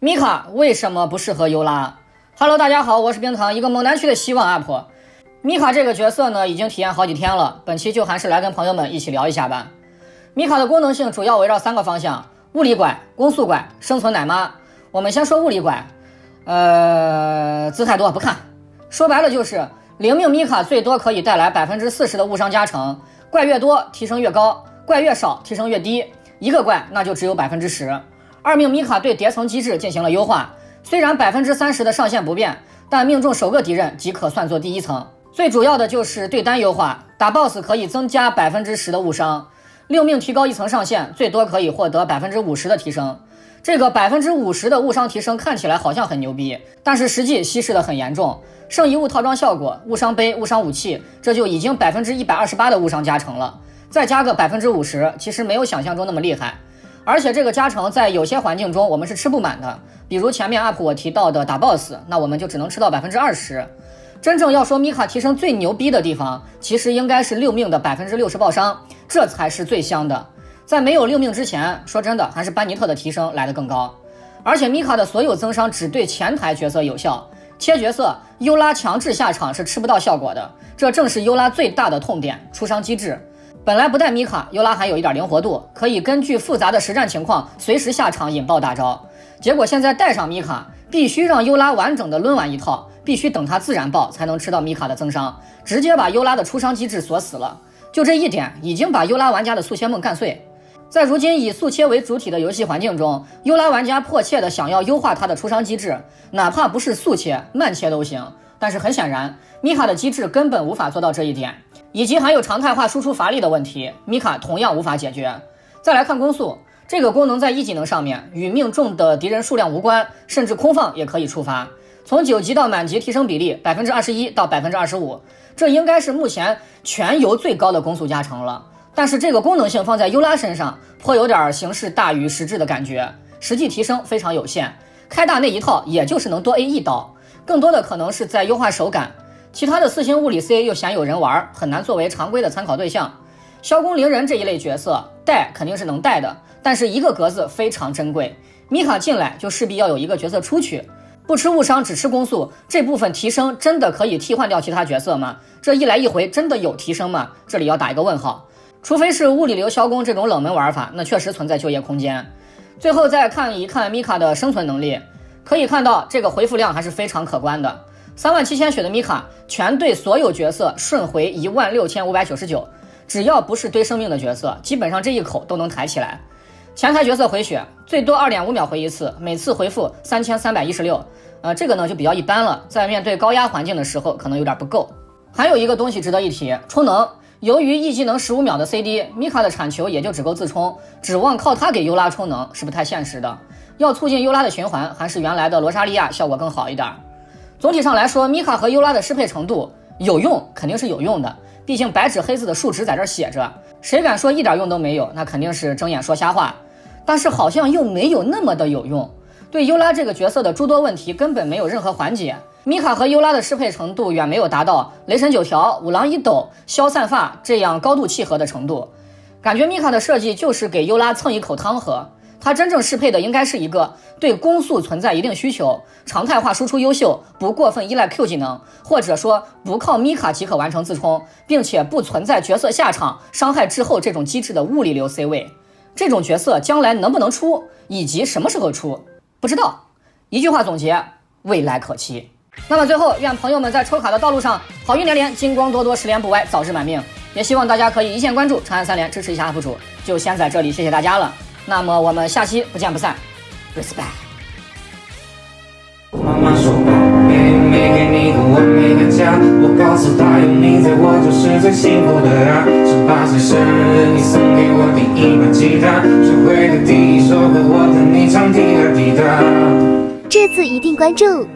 米卡为什么不适合尤拉 ？Hello， 大家好，我是冰糖，一个猛男区的希望 UP。米卡这个角色呢，已经体验好几天了，本期就还是来跟朋友们一起聊一下吧。米卡的功能性主要围绕3个方向：物理拐、攻速拐、生存奶妈。我们先说物理拐，字太多不看。说白了就是灵命米卡最多可以带来40%的误伤加成，怪越多提升越高，怪越少提升越低，一个怪那就只有10%。二命米卡对叠层机制进行了优化，虽然30%的上限不变，但命中首个敌人即可算作第1层。最主要的就是对单优化，打 BOSS 可以增加10%的误伤，6命提高1层上限，最多可以获得50%的提升。这个50%的误伤提升看起来好像很牛逼，但是实际稀释的很严重。圣遗物套装效果、误伤杯、误伤武器，这就已经128%的误伤加成了，再加个50%，其实没有想象中那么厉害。而且这个加成在有些环境中我们是吃不满的，比如前面 UP 我提到的打 BOSS， 那我们就只能吃到20%。真正要说米卡提升最牛逼的地方，其实应该是6命的60%爆伤，这才是最香的。在没有6命之前，说真的还是班尼特的提升来得更高。而且米卡的所有增伤只对前台角色有效，切角色优拉强制下场是吃不到效果的，这正是优拉最大的痛点，出伤机制。本来不带米卡，优拉还有一点灵活度，可以根据复杂的实战情况随时下场引爆大招。结果现在带上米卡，必须让优拉完整的抡完一套，必须等他自然爆才能吃到米卡的增伤，直接把优拉的出伤机制锁死了。就这一点，已经把优拉玩家的速切梦干碎。在如今以速切为主体的游戏环境中，优拉玩家迫切的想要优化它的出伤机制，哪怕不是速切，慢切都行。但是很显然，米卡的机制根本无法做到这一点，以及还有常态化输出乏力的问题，米卡同样无法解决。再来看攻速，这个功能在1技能上面与命中的敌人数量无关，甚至空放也可以触发。从9级到满级提升比例21%到25%，这应该是目前全游最高的攻速加成了。但是这个功能性放在优拉身上，颇有点形式大于实质的感觉，实际提升非常有限。开大那一套也就是能多 A 1刀，更多的可能是在优化手感。其他的4星物理 C 又鲜有人玩，很难作为常规的参考对象。萧公灵人这一类角色带肯定是能带的，但是一个格子非常珍贵。米卡进来就势必要有一个角色出去，不吃误伤只吃攻速，这部分提升真的可以替换掉其他角色吗？这一来一回真的有提升吗？这里要打一个问号。除非是物理流萧公这种冷门玩法，那确实存在就业空间。最后再看一看米卡的生存能力，可以看到这个回复量还是非常可观的。37000血的米卡全对所有角色瞬回16599，只要不是堆生命的角色，基本上这一口都能抬起来。前台角色回血最多2.5秒回一次，每次回复3316，这个呢就比较一般了，在面对高压环境的时候可能有点不够。还有一个东西值得一提，充能。由于1技能15秒的 CD， 米卡的铲球也就只够自充，指望靠它给优拉充能是不太现实的。要促进优拉的循环，还是原来的罗莎莉亚效果更好一点。总体上来说，米卡和优拉的适配程度有用，肯定是有用的，毕竟白纸黑字的数值在这写着，谁敢说一点用都没有，那肯定是睁眼说瞎话。但是好像又没有那么的有用，对优拉这个角色的诸多问题根本没有任何缓解。米卡和优拉的适配程度远没有达到雷神9条、五郎1斗、消散发这样高度契合的程度，感觉米卡的设计就是给优拉蹭一口汤喝。它真正适配的应该是一个对攻速存在一定需求，常态化输出优秀，不过分依赖 Q 技能，或者说不靠米卡即可完成自充，并且不存在角色下场伤害滞后这种机制的物理流 C 位。这种角色将来能不能出，以及什么时候出，不知道。一句话总结，未来可期。那么最后，愿朋友们在抽卡的道路上好运连连，金光多多，十连不歪，早日满命。也希望大家可以一键关注，长按3连支持一下 UP 主。就先在这里，谢谢大家了。那么我们下期不见不散 ，respect。妈妈说没给你个完美的家，我告诉她有你在我就是最幸福的啊。18岁生日你送给我第1把吉他，学会的第1首和我的你唱第2滴答。这次一定关注。